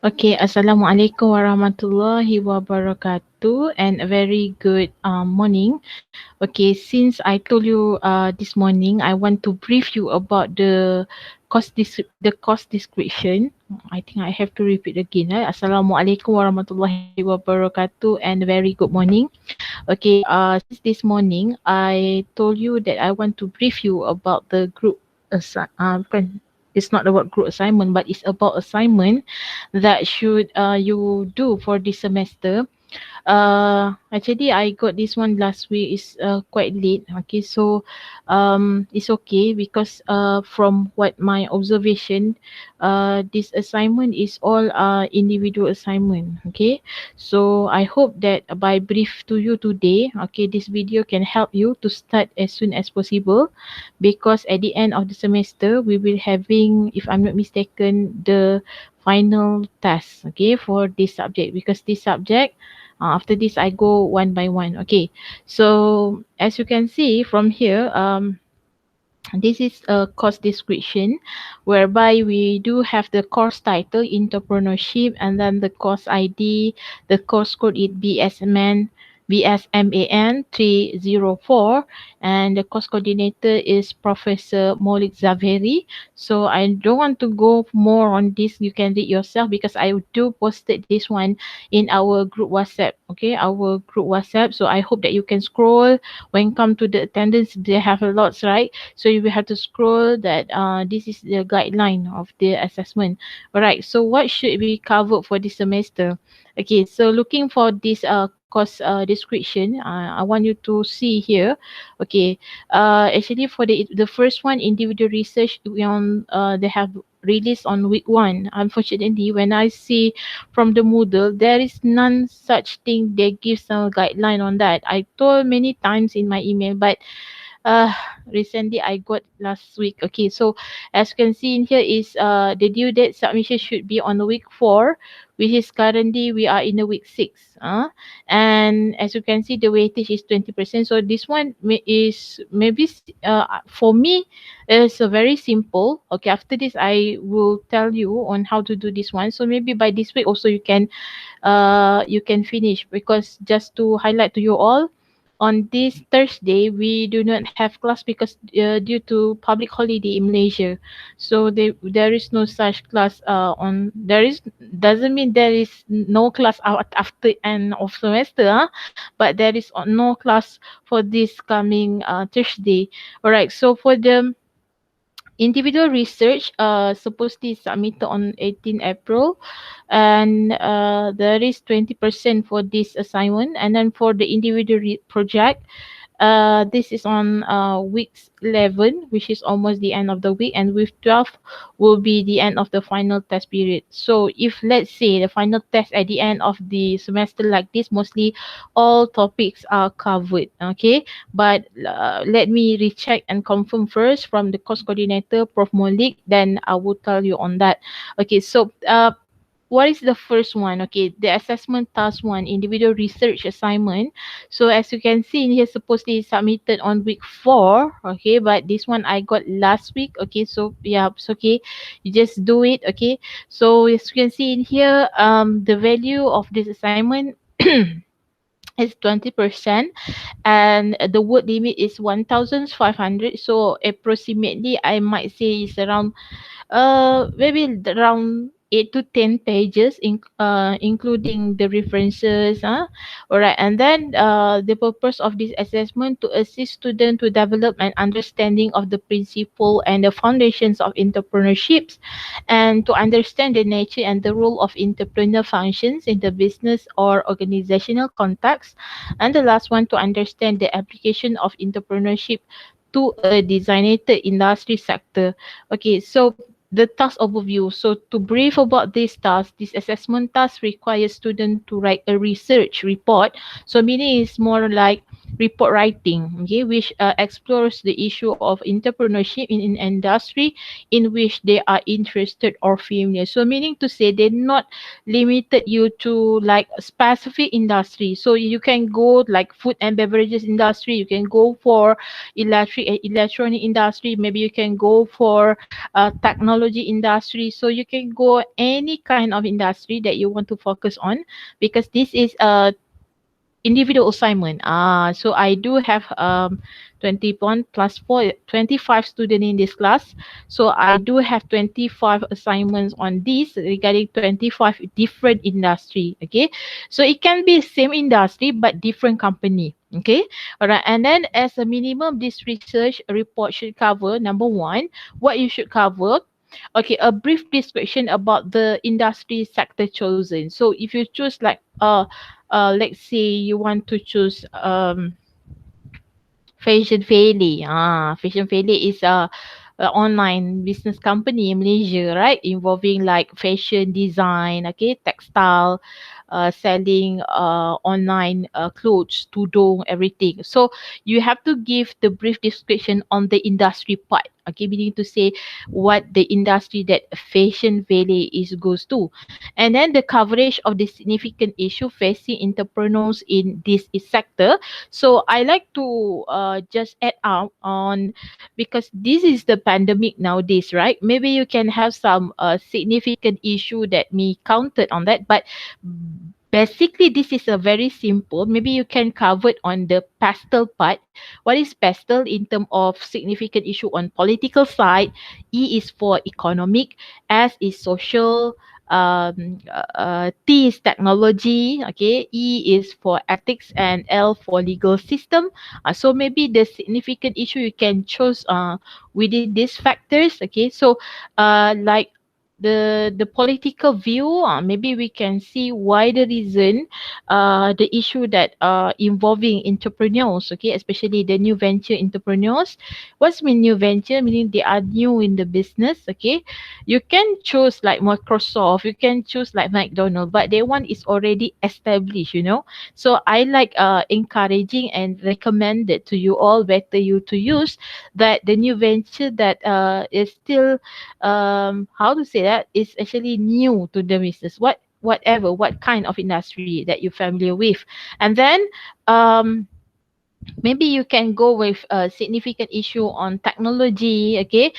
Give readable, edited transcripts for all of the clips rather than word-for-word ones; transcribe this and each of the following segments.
Okay, Assalamualaikum warahmatullahi wabarakatuh and a very good morning. Okay, since I told you this morning, I want to brief you about the course description. I think I have to repeat again. Assalamualaikum warahmatullahi wabarakatuh and very good morning. Okay, since this morning, I told you that I want to brief you about the group bukan, it's not about group assignment, but it's about assignment that should you do for this semester. Actually, I got this one last week. It's quite late. Okay, so it's okay because from what my observation, this assignment is all individual assignment. Okay, so I hope that by brief to you today, okay, this video can help you to start as soon as possible, because at the end of the semester we will having, if I'm not mistaken, the final test, okay, for this subject, because this subject, after this I go one by one. Okay, so as you can see from here, this is a course description whereby we do have the course title entrepreneurship, and then the course ID, the course code is BSMAN3004, and the course coordinator is Professor Molik Zaveri. So I don't want to go more on this, you can read yourself, because I do posted this one in our group WhatsApp. Okay, our group WhatsApp, so I hope that you can scroll when come to the attendance. They have a lots, right? So you will have to scroll that this is the guideline of the assessment. All right, so what should be covered for this semester? Okay, so looking for this course description, I want you to see here. Okay, actually for the first one, individual research, we on they have released on week 1. Unfortunately, when I see from the Moodle, there is none such thing. They give some guideline on that. I told many times in my email, but uh recently I got last week. Okay, so as you can see in here is the due date submission should be on the week 4, which is currently we are in the week 6. And as you can see, the weightage is 20%. So this one is maybe for me is very simple. Okay, after this I will tell you on how to do this one. So maybe by this week also you can finish, because just to highlight to you all, on this Thursday we do not have class because due to public holiday in Malaysia. So there is no such class on there is doesn't mean there is no class out after end of semester, but there is no class for this coming Thursday. All right, so for the individual research, supposedly submitted on 18 April, and there is 20% for this assignment. And then for the individual project, this is on week 11, which is almost the end of the week, and week 12 will be the end of the final test period. So if let's say the final test at the end of the semester like this, mostly all topics are covered. Okay, but let me recheck and confirm first from the course coordinator, Prof Molik, then I will tell you on that. Okay, so what is the first one? Okay, the assessment task 1, individual research assignment. So as you can see in here, supposedly it's submitted on week 4. Okay, but this one I got last week. Okay, so yeah, it's okay, you just do it. Okay, so as you can see in here, the value of this assignment is 20%, and the word limit is 1500. So approximately I might say it's around maybe around 8 to 10 pages, including the references. All right, and then the purpose of this assessment to assist students to develop an understanding of the principle and the foundations of entrepreneurships, and to understand the nature and the role of entrepreneur functions in the business or organizational context. And the last one, to understand the application of entrepreneurship to a designated industry sector. Okay, so the task overview. So to brief about this task, this assessment task requires student to write a research report. So meaning is more like report writing, okay, which explores the issue of entrepreneurship in an industry in which they are interested or familiar. So meaning to say they're not limited you to like a specific industry. So you can go like food and beverages industry, you can go for electric and electronic industry, maybe you can go for technology industry. So you can go any kind of industry that you want to focus on, because this is a individual assignment. So I do have 21 plus 4, 25 students in this class. So I do have 25 assignments on this regarding 25 different industry. Okay. So it can be same industry but different company. Okay. All right. And then as a minimum, this research report should cover number one, what you should cover. Okay, a brief description about the industry sector chosen. So if you choose like let's say you want to choose Fashion Valley. Fashion Valley is a online business company in Malaysia, right? Involving like fashion design, okay, textile, selling online clothes, tudung, everything. So you have to give the brief description on the industry part. Okay, meaning to say what the industry that Fashion Valley is goes to, and then the coverage of the significant issue facing entrepreneurs in this sector. So I like to just add up on, because this is the pandemic nowadays, right? Maybe you can have some significant issue that me counted on that, but basically this is a very simple. Maybe you can cover it on the pastel part. What is pastel in terms of significant issue on political side? E is for economic, S is social, T is technology, okay, E is for ethics, and L for legal system. So maybe the significant issue you can choose within these factors. Okay, so like the political view, maybe we can see why the reason the issue that involving entrepreneurs, okay, especially the new venture entrepreneurs. What's mean new venture? Meaning they are new in the business. Okay, you can choose like Microsoft, you can choose like McDonald, but their one is already established, you know. So I like encouraging and recommended to you all, better you to use that the new venture that is still how to say that, is actually new to the business, whatever what kind of industry that you're familiar with. And then um maybe you can go with a significant issue on technology. Okay,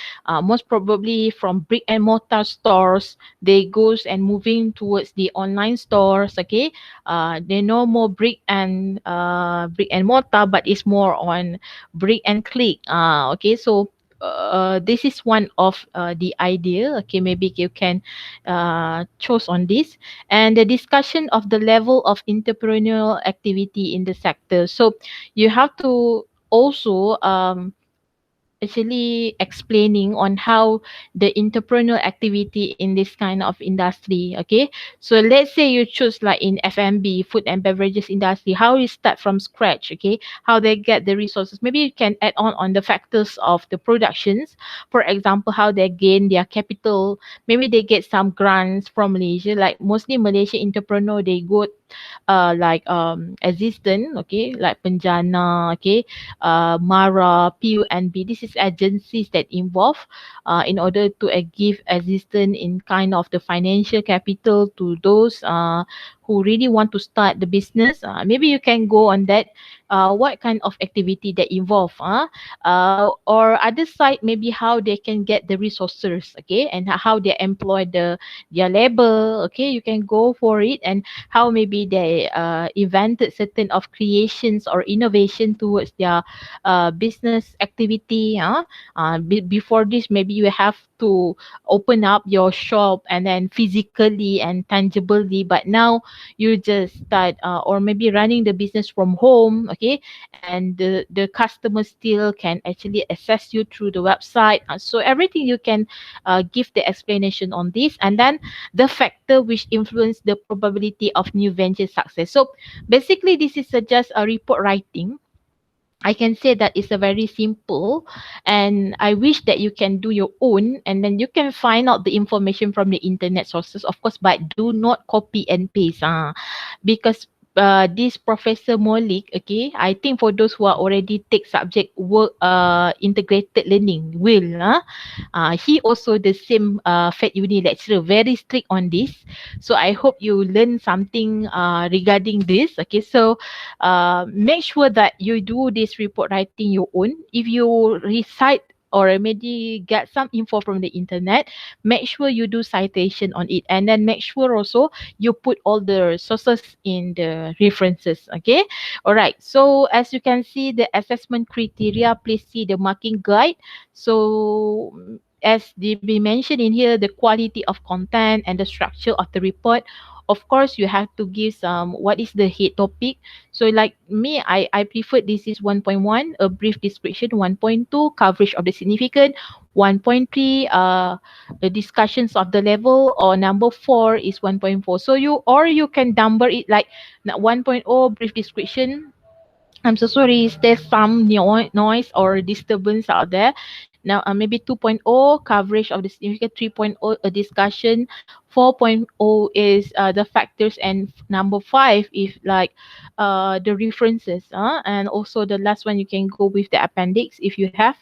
most probably from brick and mortar stores they goes and moving towards the online stores. Okay, they no more brick and mortar, but it's more on brick and click. Okay, so this is one of the idea. Okay, maybe you can choose on this, and the discussion of the level of entrepreneurial activity in the sector. So you have to also actually explaining on how the entrepreneurial activity in this kind of industry. Okay, so let's say you choose like in F&B, food and beverages industry, how you start from scratch. Okay, how they get the resources. Maybe you can add on the factors of the productions. For example, how they gain their capital. Maybe they get some grants from Malaysia, like mostly Malaysia entrepreneur they go like existent, okay, like Penjana, okay, Mara, PUNB. This is agencies that involve in order to give assistance in kind of the financial capital to those who really want to start the business. Maybe you can go on that. What kind of activity that involve, or other side, maybe how they can get the resources, okay, and how they employ their labor. Okay, you can go for it, and how maybe they invented certain of creations or innovation towards their business activity. Before this, maybe you have to open up your shop and then physically and tangibly, but now you just start or maybe running the business from home. Okay, and the customer still can actually access you through the website. So everything you can give the explanation on this, and then the factor which influence the probability of new venture success. So basically this is just a report writing. I can say that it's a very simple, and I wish that you can do your own, and then you can find out the information from the internet sources, of course, but do not copy and paste. Because this Professor Molik, okay, I think for those who are already take subject work integrated learning will he also the same Fed Uni lecturer, very strict on this. So I hope you learn something regarding this. Okay, so make sure that you do this report writing your own. If you recite or maybe get some info from the internet, make sure you do citation on it, and then make sure also you put all the sources in the references. Okay, all right, so as you can see the assessment criteria, please see the marking guide. So as they be mentioned in here, the quality of content and the structure of the report. Of course, you have to give some what is the head topic. So like me, I prefer this is 1.1, a brief description, 1.2, coverage of the significant, 1.3, the discussions of the level, or number 4 is 1.4. So you can number it like 1.0 brief description. I'm so sorry, is there some noise or disturbance out there? Now, maybe 2.0 coverage of the significant, 3.0 a discussion, 4.0 is the factors, and number 5 is like the references. And also the last one, you can go with the appendix if you have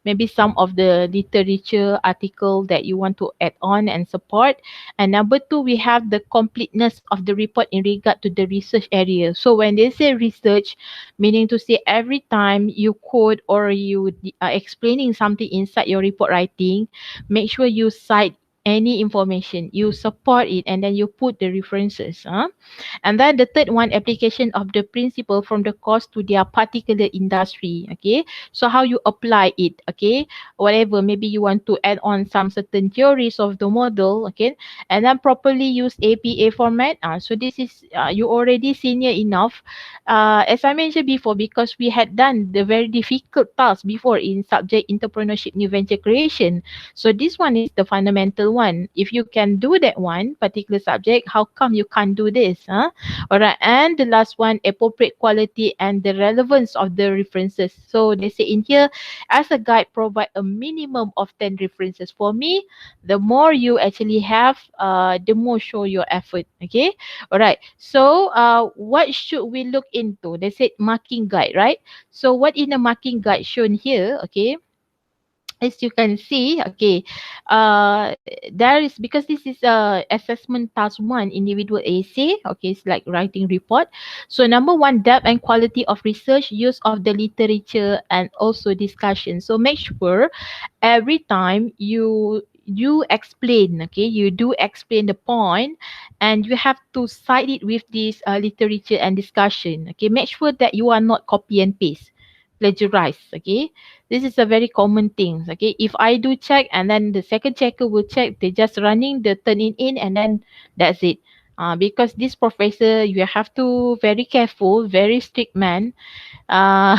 maybe some of the literature article that you want to add on and support. And number 2, we have the completeness of the report in regard to the research area. So when they say research, meaning to say every time you quote or you are explaining something inside your report writing, make sure you cite any information, you support it, and then you put the references. And then the third one, application of the principle from the course to their particular industry. Okay, so how you apply it. Okay, whatever, maybe you want to add on some certain theories of the model. Okay, and then properly use APA format. So this is you already senior enough. As I mentioned before, because we had done the very difficult task before in subject entrepreneurship new venture creation. So this one is the fundamental one. If you can do that one particular subject, how come you can't do this? Alright, and the last one, appropriate quality and the relevance of the references. So they say in here, as a guide, provide a minimum of 10 references. For me, the more you actually have, the more show your effort. Okay, all right. So what should we look into? They said marking guide, right? So what in the marking guide shown here? Okay, as you can see, okay, uh there is, because this is a assessment task 1 individual essay. Okay, it's like writing report. So number 1, depth and quality of research, use of the literature, and also discussion. So make sure every time you explain, okay, you do explain the point, and you have to cite it with this literature and discussion. Okay, make sure that you are not copy and paste, plagiarize. Okay, this is a very common thing. Okay, if I do check and then the second checker will check, they just running the turn it in and then that's it. Because this professor, you have to very careful, very strict man. uh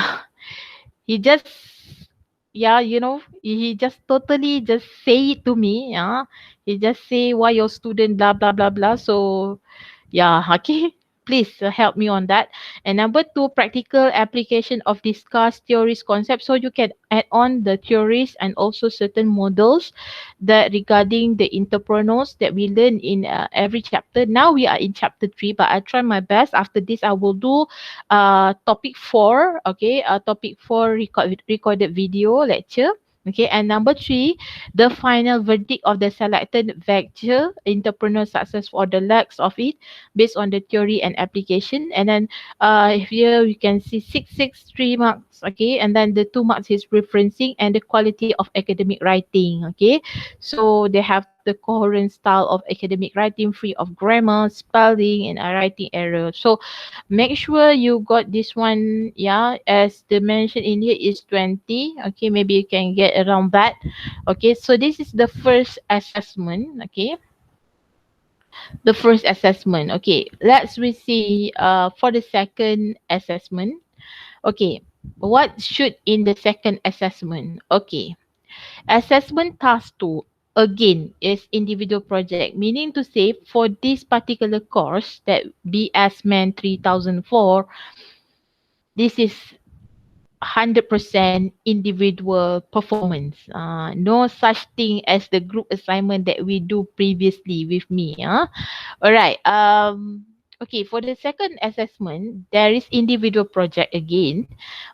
he just, yeah, he just totally just say it to me. Yeah, he just say why your student blah blah blah blah. So yeah, okay. Please help me on that. And number 2, practical application of discussed theories concepts. So you can add on the theories and also certain models that regarding the entrepreneurs that we learn in every chapter. Now we are in chapter 3, but I try my best. After this, I will do topic 4. Okay, topic 4 recorded video lecture. Okay, and number 3, the final verdict of the selected venture entrepreneur success or the lacks of it based on the theory and application. And then here you can see 663 marks. Okay, and then the 2 marks is referencing and the quality of academic writing. Okay, so they have the coherent style of academic writing, free of grammar, spelling, and writing error. So make sure you got this one. Yeah, as the mention in here is 20. Okay, maybe you can get around that. Okay, so this is the first assessment. Okay, the first assessment. Okay, let's we see for the second assessment. Okay, what should in the second assessment? Okay, assessment task 2 again is individual project, meaning to say for this particular course that BSMAN3004, this is 100% individual performance. No such thing as the group assignment that we do previously with me. All right. Okay, for the second assessment, there is individual project again,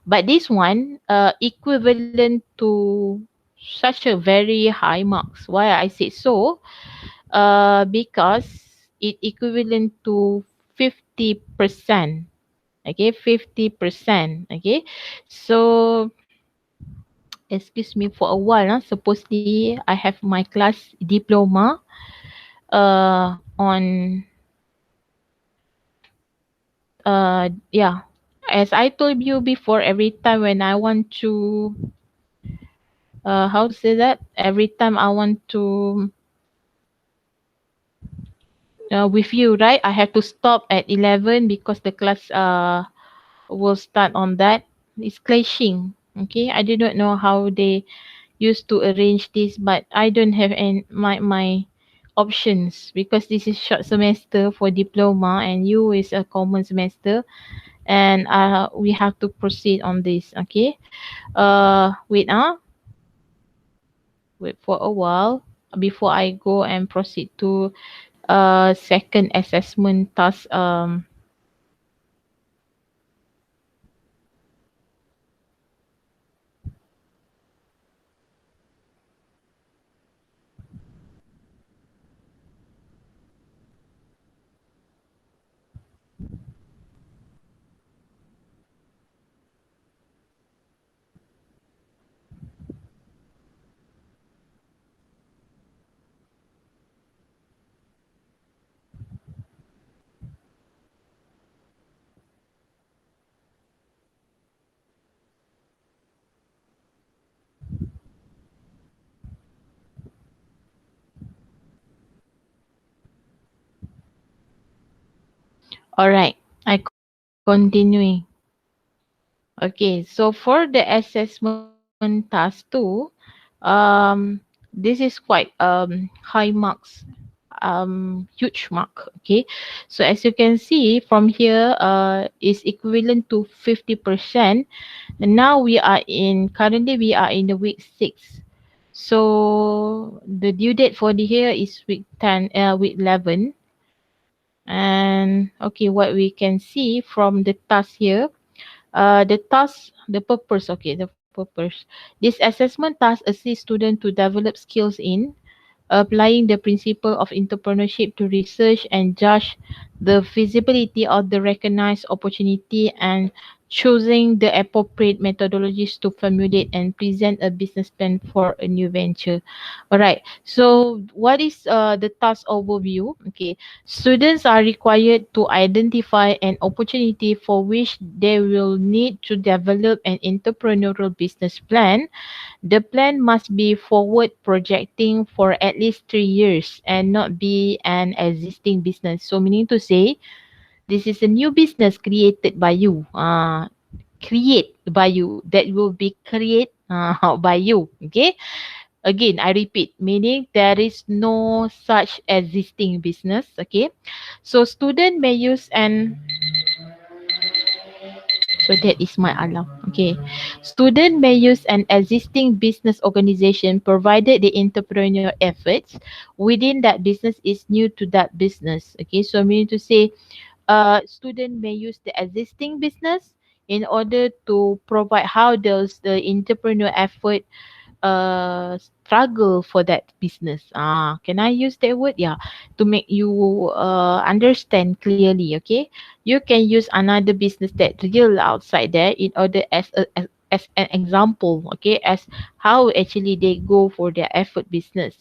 but this one equivalent to such a very high marks. Why I say so? Because it equivalent to 50%. Okay, 50%. Okay, so excuse me for a while. Supposedly I have my class diploma on yeah, as I told you before, every time when I want to how to say that, every time I want to with you, right, I have to stop at 11 because the class will start on that. It's clashing. Okay, I do not know how they used to arrange this, but I don't have any my options because this is short semester for diploma and you is a common semester, and we have to proceed on this. Okay, wait for a while before I go and proceed to second assessment task. All right, I continuing. Okay, so for the assessment task two, um, this is quite high marks, huge mark. Okay, so as you can see from here, is equivalent to 50%. And now currently we are in the week 6. So the due date for the here is week 10, week 11. And okay, what we can see from the task here, the purpose, okay, the purpose. This assessment task assists students to develop skills in applying the principle of entrepreneurship to research and judge the feasibility of the recognized opportunity and choosing the appropriate methodologies to formulate and present a business plan for a new venture. All right. So, what is the task overview? Okay. Students are required to identify an opportunity for which they will need to develop an entrepreneurial business plan. The plan must be forward projecting for at least 3 years and not be an existing business. So meaning to say, this is a new business created by you. Create by you. That will be create by you. Okay. Again, I repeat, meaning there is no such existing business. Okay. So student may use an So that is my alarm. Okay. Student may use an existing business organization provided the entrepreneur efforts within that business is new to that business. Okay. So meaning to say, student may use the existing business in order to provide how does the entrepreneur effort struggle for that business. Can I use that word? Yeah, to make you understand clearly. Okay, you can use another business that real outside there in order as an example. Okay, as how actually they go for their effort business.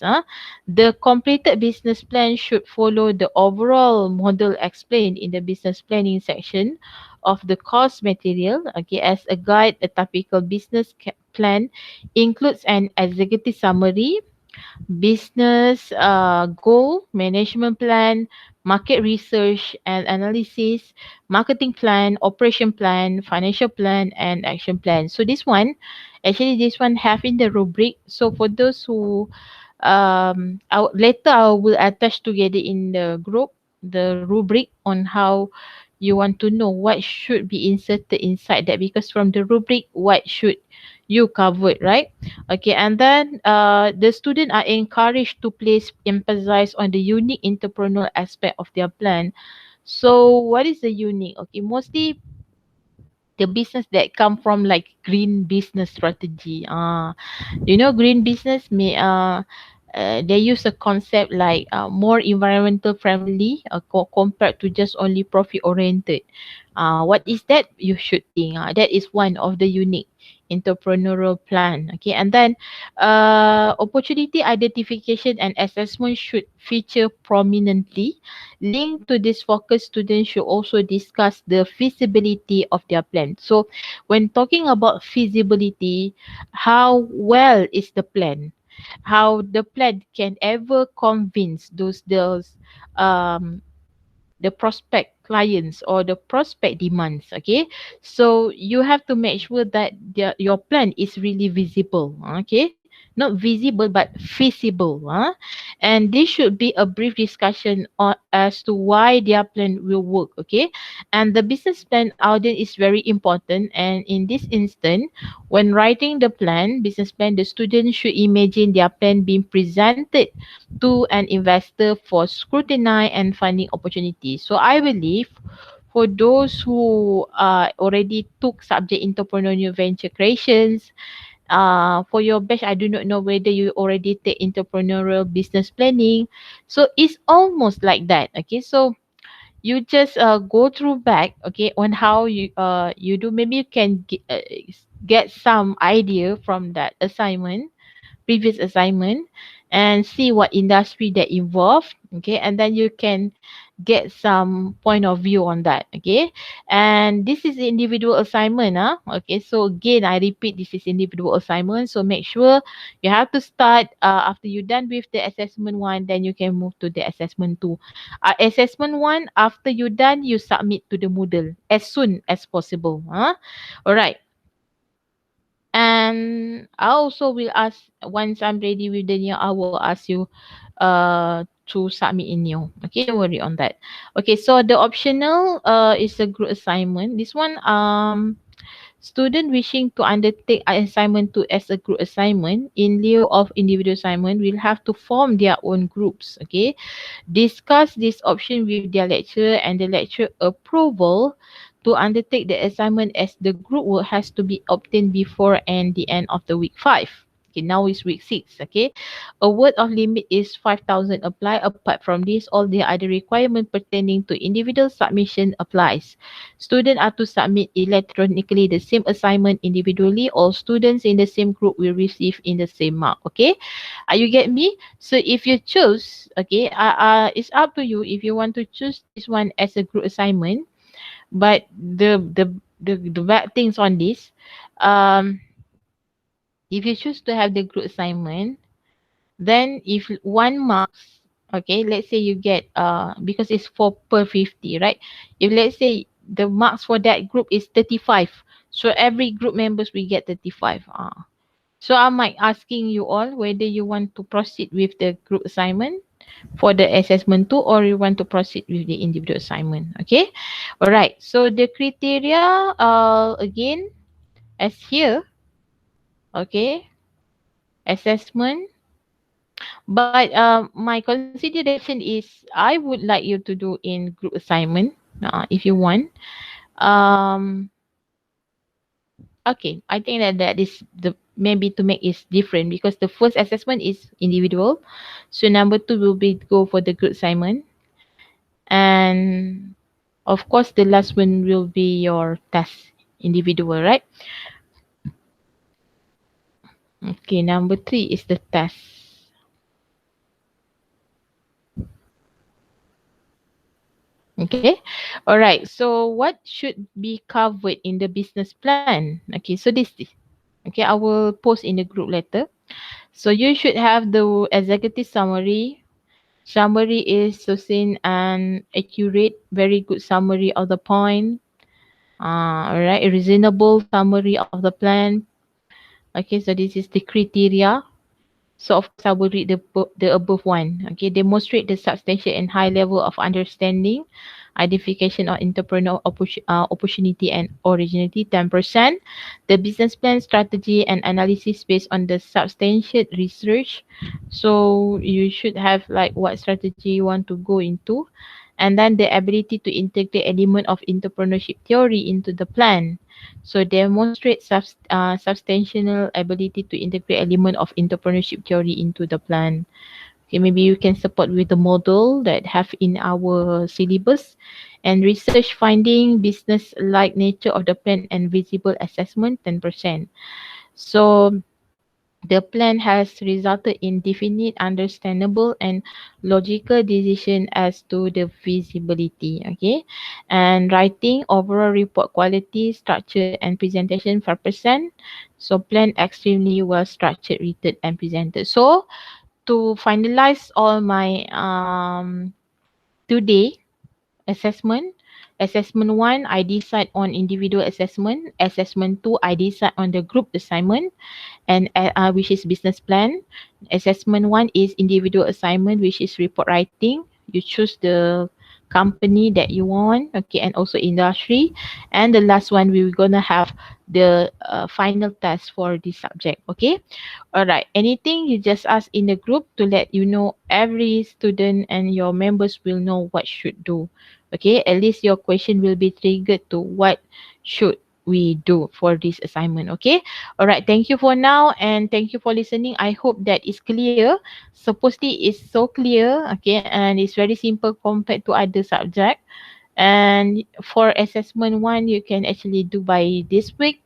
The completed business plan should follow the overall model explained in the business planning section of the course material. Okay, as a guide, a typical business plan includes an executive summary, business goal, management plan, market research and analysis, marketing plan, operation plan, financial plan, and action plan. So this one have in the rubric. So for those who later I will attach together in the group the rubric on how you want to know what should be inserted inside that, because from the rubric what should you covered, right? Okay, and then the student are encouraged to place emphasis on the unique entrepreneurial aspect of their plan. So what is the unique? Okay, mostly the business that come from like green business strategy. Green business may they use a concept like more environmental friendly compared to just only profit oriented. What is that? You should think. That is one of the unique entrepreneurial plan. Okay, and then opportunity identification and assessment should feature prominently. Linked to this focus, students should also discuss the feasibility of their plan. So, when talking about feasibility, how well is the plan? How the plan can ever convince those the prospect clients or the prospect demands. Okay, so you have to make sure that your plan is really visible. Okay, not visible but feasible. And this should be a brief discussion on as to why their plan will work. Okay, and the business plan audit is very important, and in this instant, when writing the plan business plan, the student should imagine their plan being presented to an investor for scrutiny and finding opportunities. So I believe for those who already took subject entrepreneurial venture creations, for your batch, I do not know whether you already take entrepreneurial business planning. So it's almost like that. Okay, so you just go through back, okay, on how you do. Maybe you can get some idea from that assignment, previous assignment, and see what industry that involved. Okay, and then you can get some point of view on that. Okay, and this is individual assignment. Okay, so again I repeat, this is individual assignment, so make sure you have to start after you're done with the assessment one, then you can move to the assessment two. Assessment one, after you're done, you submit to the Moodle as soon as possible. All right. And I also will ask, once I'm ready with the new, I will ask you to submit in new. Okay, don't worry on that. Okay, so the optional is a group assignment. This one student wishing to undertake an assignment to as a group assignment in lieu of individual assignment will have to form their own groups. Okay, discuss this option with their lecturer, and the lecturer approval to undertake the assignment as the group work has to be obtained before and the end of the week 5. Okay, now is week 6. Okay, a word of limit is 5,000 apply. Apart from this, all the other requirement pertaining to individual submission applies. Students are to submit electronically the same assignment individually. All students in the same group will receive in the same mark. Okay, you get me? So if you choose, okay, it's up to you if you want to choose this one as a group assignment. But the bad things on this, um, if you choose to have the group assignment, then if one marks, okay, let's say you get because it's 4 per 50, right? If let's say the marks for that group is 35, so every group members will get 35. So I might asking you all whether you want to proceed with the group assignment for the assessment 2, or you want to proceed with the individual assignment. Okay, all right, so the criteria again as here. Okay, assessment. But my consideration is I would like you to do in group assignment if you want. um okay, I think that that is the maybe to make it different, because the first assessment is individual, so number 2 will be go for the group assignment, and of course the last one will be your task individual, right? Okay, number 3 is the task. Okay, all right, so what should be covered in the business plan? Okay, so okay, I will post in the group later. So you should have the executive summary. Summary is succinct and accurate, very good summary of the point. All right, a reasonable summary of the plan. Okay, so this is the criteria. So of course I will read the above one. Okay, demonstrate the substantial and high level of understanding, identification of entrepreneur opportunity and originality 10%. The business plan, strategy and analysis based on the substantial research. So you should have like what strategy you want to go into, And then the ability to integrate element of entrepreneurship theory into the plan. So demonstrate substantial ability to integrate element of entrepreneurship theory into the plan. Okay, maybe you can support with the model that have in our syllabus, and research finding, business like nature of the plan and visible assessment 10%. So the plan has resulted in definite, understandable, and logical decision as to the feasibility. Okay, and writing overall report quality, structure, and presentation 5%. So plan extremely well structured, written, and presented. So to finalize all my today assessment. Assessment 1, I decide on individual assessment. Assessment 2, I decide on the group assignment, and which is business plan. Assessment 1 is individual assignment, which is report writing. You choose the company that you want, okay, and also industry. And the last one, we're gonna have the final test for this subject, okay. All right, anything you just ask in the group to let you know, every student and your members will know what should do. Okay, at least your question will be triggered to what should we do for this assignment. Okay. All right, thank you for now, and thank you for listening. I hope that is clear. Supposedly it's so clear, okay, and it's very simple compared to other subject. And for assessment 1, you can actually do by this week.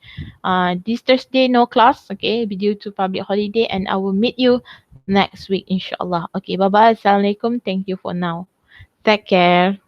This Thursday no class, okay, due to public holiday, and I will meet you next week inshallah. Okay, bye bye. Assalamualaikum. Thank you for now. Take care.